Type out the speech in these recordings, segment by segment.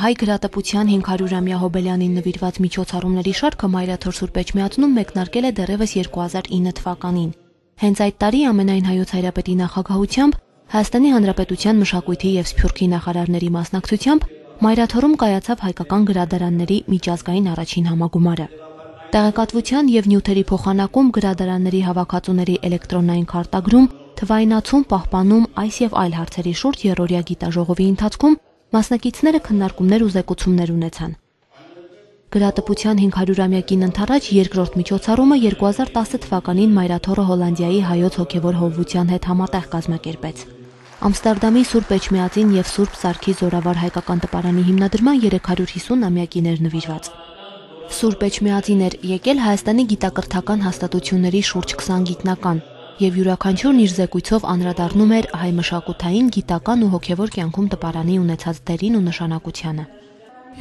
Հայ գրատպության 500-ամյա հոբելյանին նվիրված միջոցառումների շարքը Մայրաթոր Սուրբ Էջմիածնում մեկնարկել է դեռևս 2009 թվականին։ Հենց այդ տարի ամենայն հայոց հայրապետի նախագահությամբ, Հայաստանի Հանրապետության մշակույթի և սփյուռքի նախարարների մասնակցությամբ Մայրաթորում կայացավ հայկական գրադարանների միջազգային առաջին համագումարը։ Տեղեկատվության և նյութերի փոխանակում, գրադարանների հավաքածուների էլեկտրոնային քարտագրում, թվայնացում, պահպանում, այս և այլ հարցերի շուրջ երրորդյա գիտաժողովի ընթացքում մասնակիցները քննարկումներ ու զեկուցումներ ունեցան։ Գրատպության 500-ամյակին ընդառաջ երկրորդ միջոցառումը 2010 թվականին Մայրաթորը Հոլանդիայի հայոց հոգևոր հովվության հետ համատեղ կազմակերպեց։ Ամստերդամի Սուրբ Էջմիածին և Սուրբ Սարգիս Զորավար հայկական տպարանի հիմնադրման 350-ամյակին էր նվիրված։ Սուրբ Էջմիածին էր եկել Հայաստանի գիտակրթական հաստատությունների շուրջ 20 գիտնական և յուրաքանչյուրն իր զեկույցով անդրադառնում էր հայ մշակութային, գիտական ու հոգևոր կյանքում տպարանի ունեցած դերին ու նշանակությանը։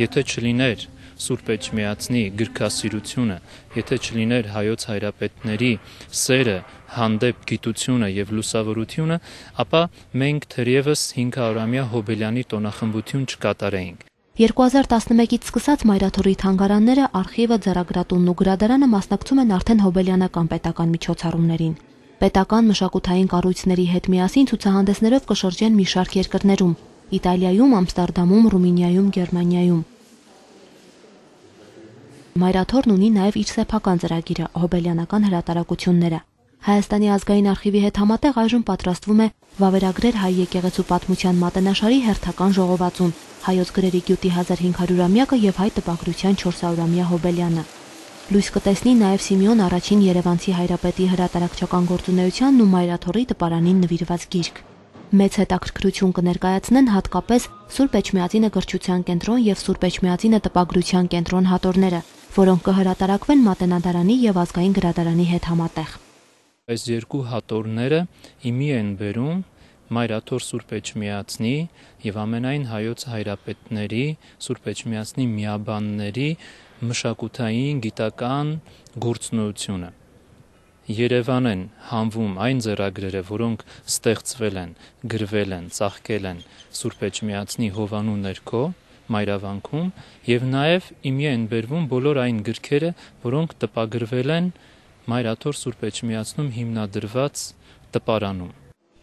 Եթե չլիներ Սուրբ Էջմիածնի գրքասիրությունը, եթե չլիներ հայոց հայրապետների սերը հանդեպ գիտությունը և լուսավորությունը, ապա մենք թերևս 500-ամյա Հոբելյանի տոնախմբություն չկատարեինք։ 2011-ից սկսած Մայրաթորի թանգարանները, արխիվը, ձեռագրատունն ու գրադարանը մասնակցում են արդեն հոբելյանական պետական միջոցառումներին։ Պետական մշակութային կառույցների հետ միասին ցուցահանդեսներով կշրջեն մի շարք երկրներում՝ Իտալիայում, Ամստերդամում, Ռումինիայում, Գերմանիայում։ Մայրաթորն ունի նաև իր սեփական ծրագիրը՝ հոբելյանական հրատարակությունները։ Հայաստանի ազգային արխիվի հետ համատեղ այժմ պատրաստվում է վավերագրեր հայ եկեղեցու պատմության մատենաշարի հերթական ժողովածուն, հայոց գրերի գյուտի 1500-ամյակը և հայ տպագրության 400-ամյա հոբելյանը։ Լույս կտեսնի նաև Սիմեոն առաջին երևանցի հայրապետի հրատարակչական գործունեությանն ու Մայրաթորի տպարանին նվիրված գիրք։ Մեծ հետաքրքրություն կներկայացնեն հատկապես Սուրբ Էջմիածինը գրչության կենտրոն և Սուրբ Էջմիածինը տպագրության կենտրոն հատորները, որոնք կհրատարակվեն Մատենադարանի և Ազգային գրադարանի հետ համատեղ։ Այս երկու հատորները իմի են բերում Մայրաթոր Սուրբ Էջմիածնի և ամենայն հայոց հայրապետների, Սուրբ Էջմիածնի միաբանների մշակութային, գիտական գործունեությունը։ Երևան են հանվում այն ձեռագրերը, որոնք ստեղծվել են, գրվել են, ծաղկել են Սուրբ Էջմիածնի հովանու ներքո, Մայրավանքում, և նաև իմի են բերվում բոլոր այն գրքերը, որոնք տպագրվել են Մայրաթոր Սուրբ Էջմիածնում հիմնադրված տպարանում։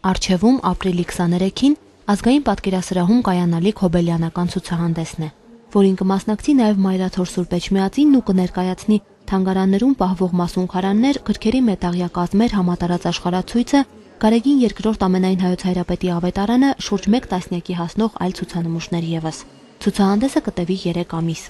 Առջևում ապրիլի 23-ին Ազգային պատկերասրահում կայանալիք հոբելյանական ցուցահանդեսն է, որին կմասնակցի նաև Մայրաթոր Սուրբ Էջմիածինն ու կներկայացնի թանգարաններում պահվող մասունքարաններ, գրքերի մետաղյա կազմեր, համատարած աշխարհացույցը, Գարեգին II ամենայն հայոց հայրապետի ավետարանը, շուրջ 1 տասնյակի հասնող այլ ցուցանմուշներ ևս։ Ցուցահանդեսը կտևի 3 ամիս։